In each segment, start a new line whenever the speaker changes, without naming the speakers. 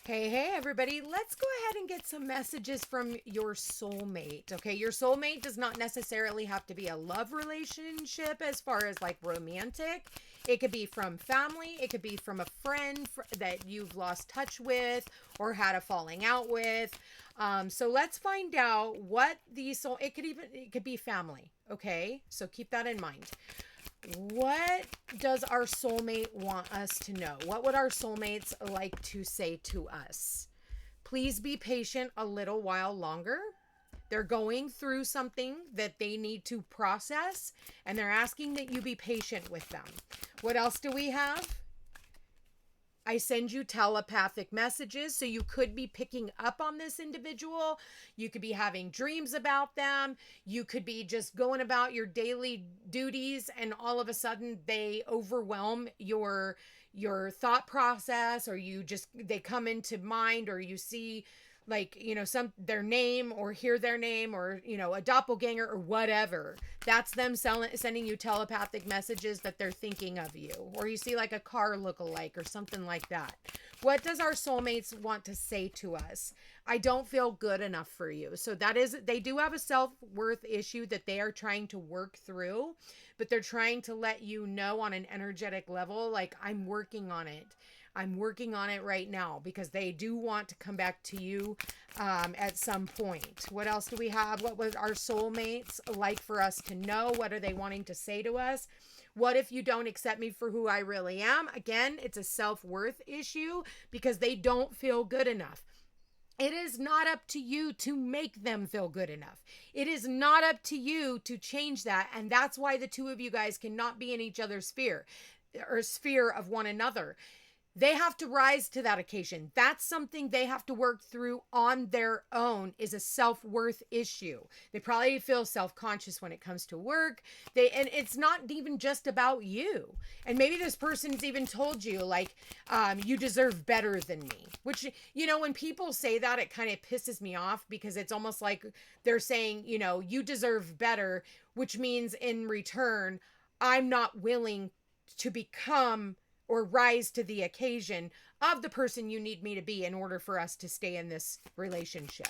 Hey, everybody. Let's go ahead and get some messages from your soulmate. Okay, your soulmate does not necessarily have to be a love relationship as far as like romantic. It could be from family, it could be from a friend that you've lost touch with or had a falling out with. So let's find out what the soul, it could be family. Okay, so keep that in mind. What does our soulmate want us to know? What would our soulmates like to say to us? Please be patient a little while longer. They're going through something that they need to process, and they're asking that you be patient with them. What else do we have? I send you telepathic messages. So you could be picking up on this individual. You could be having dreams about them. You could be just going about your daily duties and all of a sudden they overwhelm your thought process, or they come into mind, or you see like, some their name or hear their name, or a doppelganger or whatever. That's them sending you telepathic messages that they're thinking of you, or you see like a car look-alike or something like that. What does our soulmates want to say to us? I don't feel good enough for you. So they do have a self-worth issue that they are trying to work through, but they're trying to let you know on an energetic level, like, I'm working on it. I'm working on it right now, because they do want to come back to you at some point. What else do we have? What would our soulmates like for us to know? What are they wanting to say to us? What if you don't accept me for who I really am? Again, it's a self-worth issue because they don't feel good enough. It is not up to you to make them feel good enough. It is not up to you to change that. And that's why the two of you guys cannot be in each other's sphere, or sphere of one another. They have to rise to that occasion. That's something they have to work through on their own, is a self-worth issue. They probably feel self-conscious when it comes to work. And it's not even just about you. And maybe this person's even told you, like, you deserve better than me. Which, when people say that, it kind of pisses me off, because it's almost like they're saying, you deserve better, which means in return, I'm not willing to become or rise to the occasion of the person you need me to be in order for us to stay in this relationship.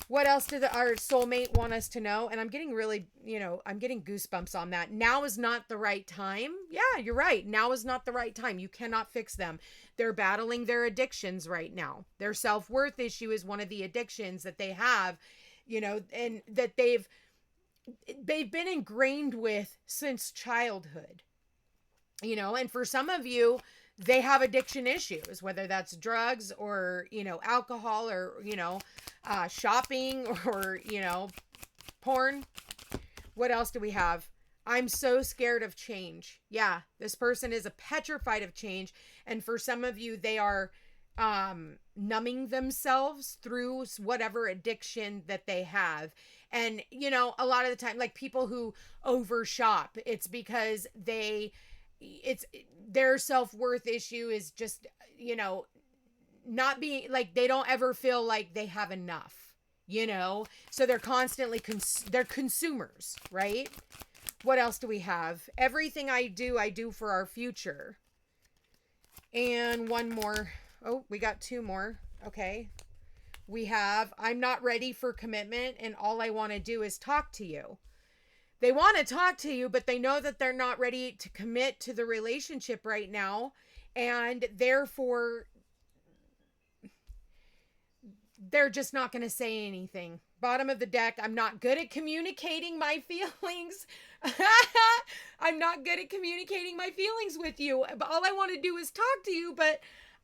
What else did our soulmate want us to know? And I'm getting really, I'm getting goosebumps on that. Now is not the right time. Yeah, you're right. Now is not the right time. You cannot fix them. They're battling their addictions right now. Their self-worth issue is one of the addictions that they have, and that they've been ingrained with since childhood. And for some of you, they have addiction issues, whether that's drugs or, alcohol, or, shopping, or, porn. What else do we have? I'm so scared of change. Yeah, this person is petrified of change. And for some of you, they are numbing themselves through whatever addiction that they have. And, a lot of the time, like people who overshop, it's because their self-worth issue is just, not being like, they don't ever feel like they have enough, so they're constantly they're consumers, right? What else do we have? Everything I do for our future. And one more. Oh, we got two more. Okay. We have, I'm not ready for commitment, and all I want to do is talk to you. They want to talk to you, but they know that they're not ready to commit to the relationship right now. And therefore, they're just not going to say anything. Bottom of the deck, I'm not good at communicating my feelings. I'm not good at communicating my feelings with you. All I want to do is talk to you, but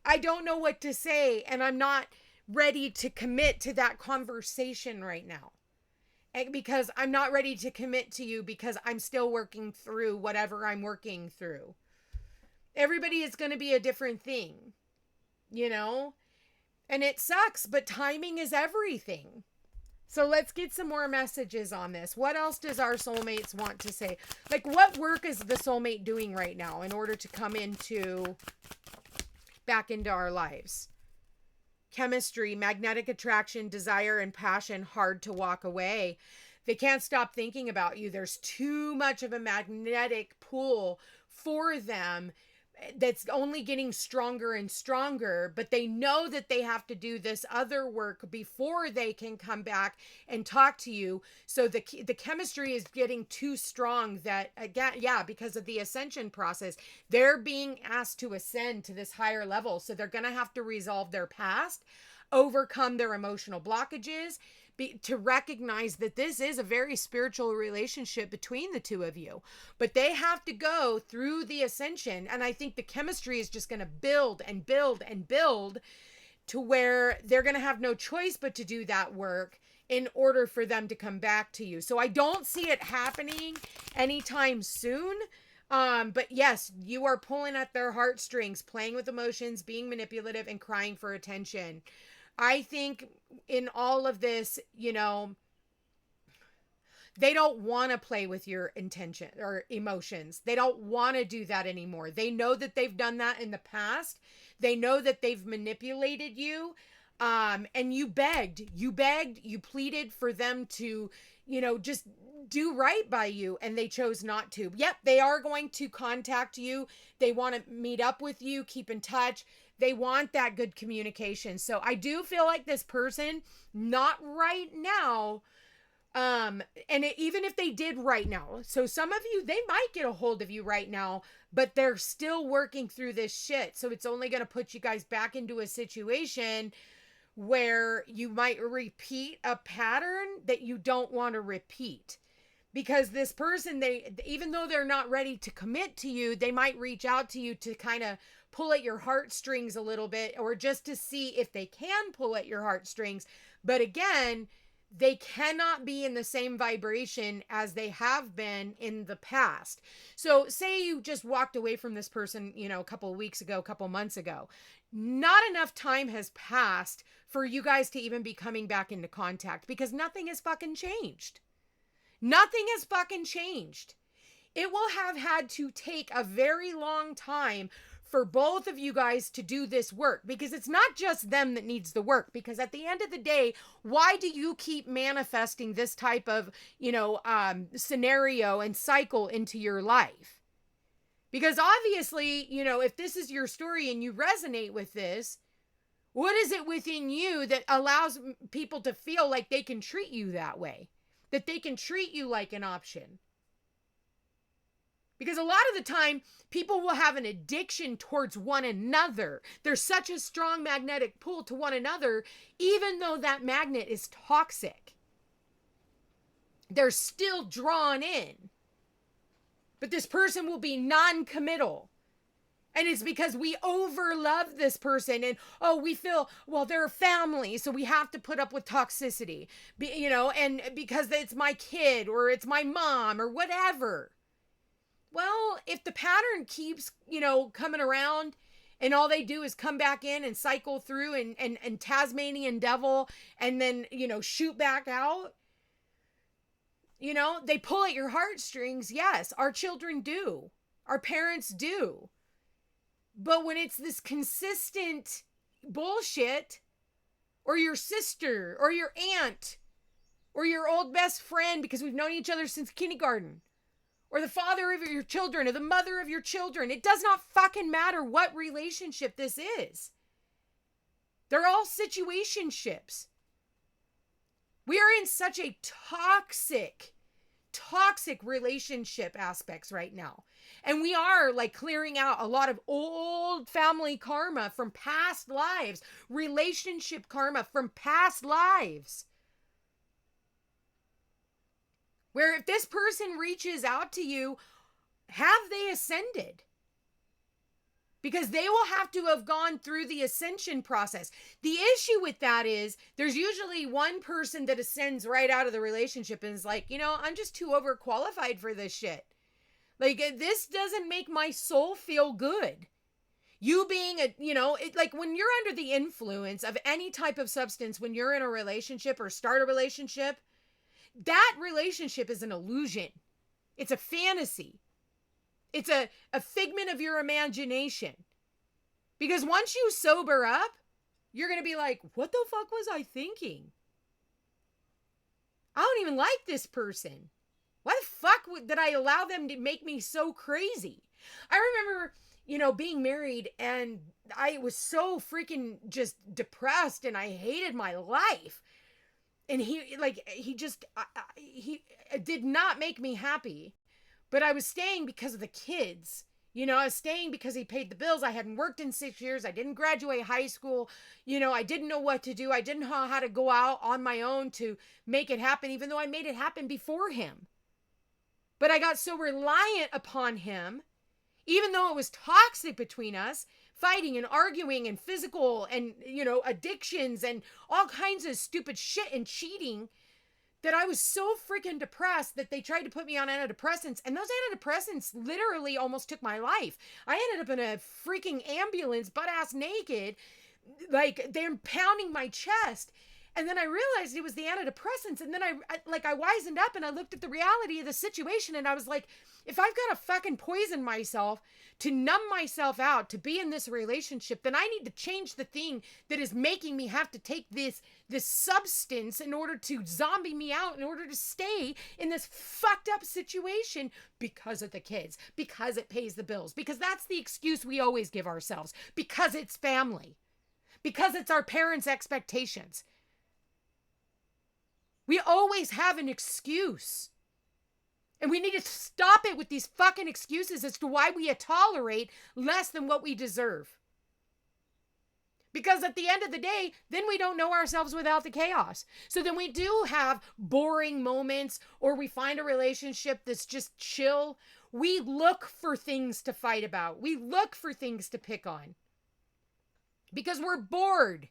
I don't know what to say. And I'm not ready to commit to that conversation right now. Because I'm not ready to commit to you, because I'm still working through whatever I'm working through. Everybody is going to be a different thing, and it sucks, but timing is everything. So let's get some more messages on this. What else does our soulmates want to say? Like, what work is the soulmate doing right now in order to come back into our lives? Chemistry, magnetic attraction, desire, and passion, hard to walk away. They can't stop thinking about you. There's too much of a magnetic pull for them. that's only getting stronger and stronger, but they know that they have to do this other work before they can come back and talk to you. So the chemistry is getting too strong that, again, yeah, because of the ascension process, they're being asked to ascend to this higher level. So they're going to have to resolve their past, overcome their emotional blockages, to recognize that this is a very spiritual relationship between the two of you. But they have to go through the ascension. And I think the chemistry is just going to build and build and build to where they're going to have no choice but to do that work in order for them to come back to you. So I don't see it happening anytime soon. But yes, you are pulling at their heartstrings, playing with emotions, being manipulative, and crying for attention. I think in all of this, you know, they don't want to play with your intention or emotions. They don't want to do that anymore. They know that they've done that in the past. They know that they've manipulated you. And you pleaded for them to, you know, just do right by you, and they chose not to. Yep, they are going to contact you. They want to meet up with you, keep in touch. They want that good communication. So I do feel like this person, not right now, even if they did right now, so some of you, they might get a hold of you right now, but they're still working through this shit. So it's only going to put you guys back into a situation where you might repeat a pattern that you don't want to repeat. Because this person, even though they're not ready to commit to you, they might reach out to you to kind of pull at your heartstrings a little bit, or just to see if they can pull at your heartstrings. But again, they cannot be in the same vibration as they have been in the past. So say you just walked away from this person, you know, a couple of weeks ago, a couple of months ago. Not enough time has passed for you guys to even be coming back into contact, because nothing has fucking changed. Nothing has fucking changed. It will have had to take a very long time for both of you guys to do this work, because it's not just them that needs the work. Because at the end of the day, why do you keep manifesting this type of, you know, scenario and cycle into your life? Because obviously, you know, if this is your story and you resonate with this, what is it within you that allows people to feel like they can treat you that way? That they can treat you like an option? Because a lot of the time, people will have an addiction towards one another. There's such a strong magnetic pull to one another, even though that magnet is toxic. They're still drawn in. But this person will be non-committal. And it's because we overlove this person, and, oh, we feel, well, they're a family, so we have to put up with toxicity, you know, and because it's my kid or it's my mom or whatever. Well, if the pattern keeps, you know, coming around, and all they do is come back in and cycle through and Tasmanian devil, and then, you know, shoot back out, you know, they pull at your heartstrings. Yes, our children do. Our parents do. But when it's this consistent bullshit, or your sister or your aunt or your old best friend, because we've known each other since kindergarten, or the father of your children, or the mother of your children, it does not fucking matter what relationship this is. They're all situationships. We are in such a toxic relationship aspects right now. And we are like clearing out a lot of old family karma from past lives, relationship karma from past lives. Where if this person reaches out to you, have they ascended? Because they will have to have gone through the ascension process. The issue with that is there's usually one person that ascends right out of the relationship and is like, you know, I'm just too overqualified for this shit. Like, this doesn't make my soul feel good. You being like when you're under the influence of any type of substance, when you're in a relationship or start a relationship, that relationship is an illusion. It's a fantasy. It's a figment of your imagination. Because once you sober up, you're going to be like, what the fuck was I thinking? I don't even like this person. Why the fuck did I allow them to make me so crazy? I remember, being married, and I was so freaking just depressed and I hated my life. And he did not make me happy, but I was staying because of the kids. I was staying because he paid the bills. I hadn't worked in 6 years. I didn't graduate high school. I didn't know what to do. I didn't know how to go out on my own to make it happen, even though I made it happen before him. But I got so reliant upon him, even though it was toxic between us, fighting and arguing and physical and, addictions and all kinds of stupid shit and cheating, that I was so freaking depressed that they tried to put me on antidepressants. And those antidepressants literally almost took my life. I ended up in a freaking ambulance, butt ass naked, like they're pounding my chest. And then I realized it was the antidepressants. And then I wisened up and I looked at the reality of the situation. And I was like, if I've got to fucking poison myself to numb myself out to be in this relationship, then I need to change the thing that is making me have to take this substance in order to zombie me out, in order to stay in this fucked up situation because of the kids, because it pays the bills, because that's the excuse we always give ourselves, because it's family, because it's our parents' expectations. We always have an excuse. And we need to stop it with these fucking excuses as to why we tolerate less than what we deserve. Because at the end of the day, then we don't know ourselves without the chaos. So then we do have boring moments, or we find a relationship that's just chill. We look for things to fight about. We look for things to pick on. Because we're bored.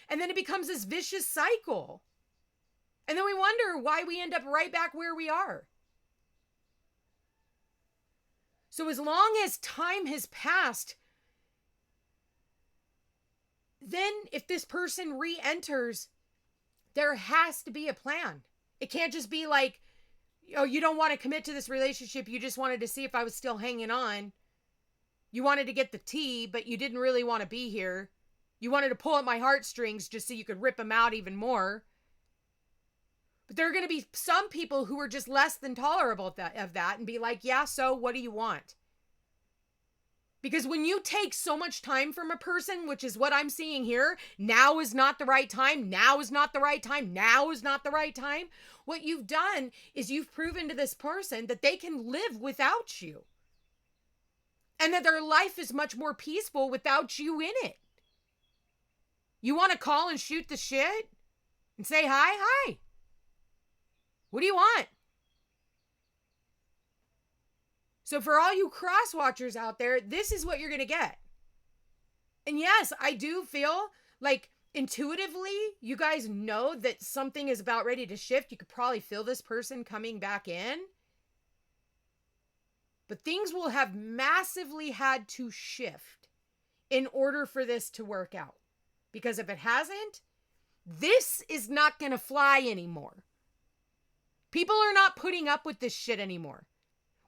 And then it becomes this vicious cycle. And then we wonder why we end up right back where we are. So as long as time has passed, then if this person re-enters, there has to be a plan. It can't just be like, oh, you don't want to commit to this relationship. You just wanted to see if I was still hanging on. You wanted to get the tea, but you didn't really want to be here. You wanted to pull at my heartstrings just so you could rip them out even more. But there are going to be some people who are just less than tolerable of that and be like, yeah, so what do you want? Because when you take so much time from a person, which is what I'm seeing here, now is not the right time, now is not the right time, now is not the right time. What you've done is you've proven to this person that they can live without you. And that their life is much more peaceful without you in it. You want to call and shoot the shit? And say hi? What do you want? So for all you cross watchers out there, this is what you're going to get. And yes, I do feel like intuitively, you guys know that something is about ready to shift. You could probably feel this person coming back in. But things will have massively had to shift in order for this to work out. Because if it hasn't, this is not going to fly anymore. People are not putting up with this shit anymore.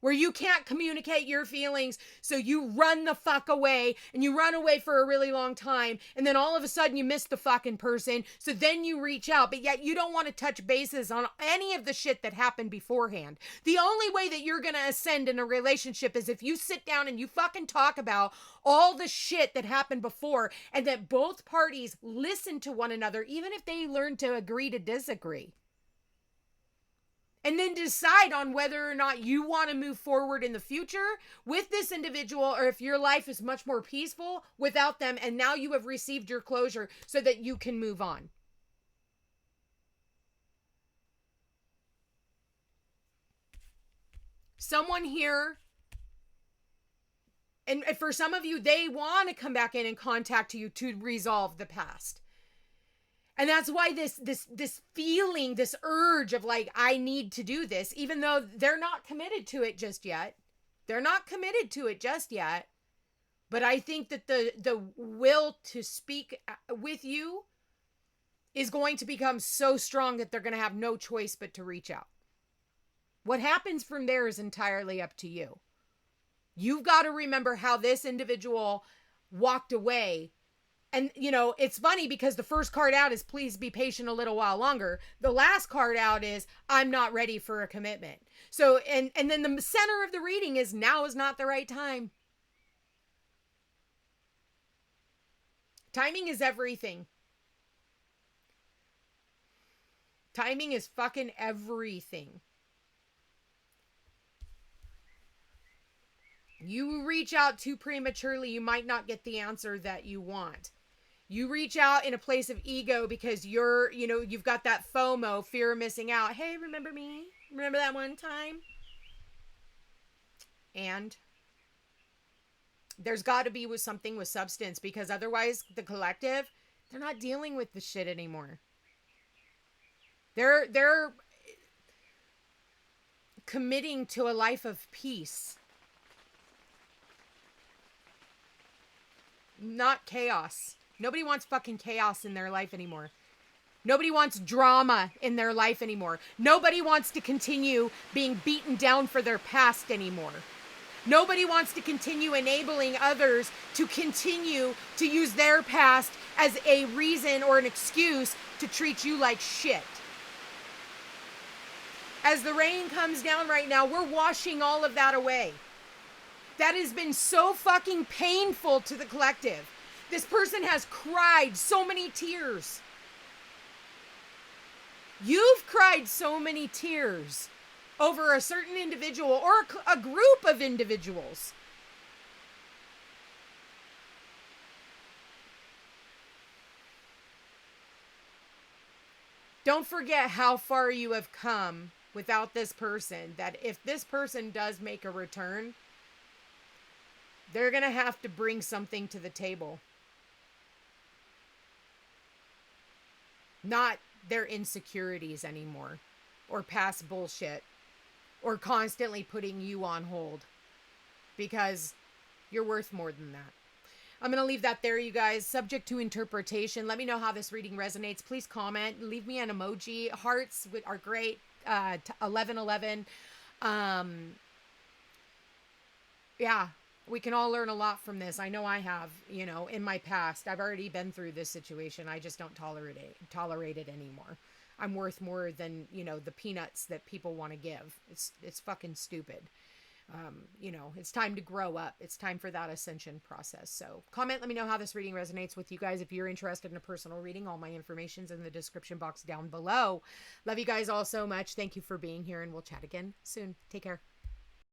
Where you can't communicate your feelings, so you run the fuck away, and you run away for a really long time, and then all of a sudden you miss the fucking person, so then you reach out, but yet you don't want to touch bases on any of the shit that happened beforehand. The only way that you're gonna ascend in a relationship is if you sit down and you fucking talk about all the shit that happened before, and that both parties listen to one another, even if they learn to agree to disagree. And then decide on whether or not you want to move forward in the future with this individual, or if your life is much more peaceful without them, and now you have received your closure so that you can move on. Someone here, and for some of you, they want to come back in and contact you to resolve the past. And that's why this feeling, this urge of like, I need to do this, even though they're not committed to it just yet. They're not committed to it just yet. But I think that the will to speak with you is going to become so strong that they're going to have no choice but to reach out. What happens from there is entirely up to you. You've got to remember how this individual walked away And, you know, it's funny because the first card out is please be patient a little while longer. The last card out is I'm not ready for a commitment. So, and then the center of the reading is now is not the right time. Timing is everything. Timing is fucking everything. You reach out too prematurely, you might not get the answer that you want. You reach out in a place of ego because you're, you know, you've got that FOMO, fear of missing out. Hey, remember me? Remember that one time? And there's got to be with something with substance, because otherwise the collective, they're not dealing with the shit anymore. They're committing to a life of peace, not chaos. Nobody wants fucking chaos in their life anymore. Nobody wants drama in their life anymore. Nobody wants to continue being beaten down for their past anymore. Nobody wants to continue enabling others to continue to use their past as a reason or an excuse to treat you like shit. As the rain comes down right now, we're washing all of that away. That has been so fucking painful to the collective. This person has cried so many tears. You've cried so many tears over a certain individual or a group of individuals. Don't forget how far you have come without this person, that if this person does make a return, they're going to have to bring something to the table. Not their insecurities anymore, or past bullshit, or constantly putting you on hold, because you're worth more than that. I'm going to leave that there, you guys. Subject to interpretation. Let me know how this reading resonates. Please comment. Leave me an emoji. Hearts are great. 1111. Yeah, we can all learn a lot from this. I know I have, you know, in my past. I've already been through this situation. I just don't tolerate it anymore. I'm worth more than, you know, the peanuts that people want to give. It's fucking stupid. You know, it's time to grow up. It's time for that ascension process. So comment, let me know how this reading resonates with you guys. If you're interested in a personal reading, all my information's in the description box down below. Love you guys all so much. Thank you for being here, and we'll chat again soon. Take care.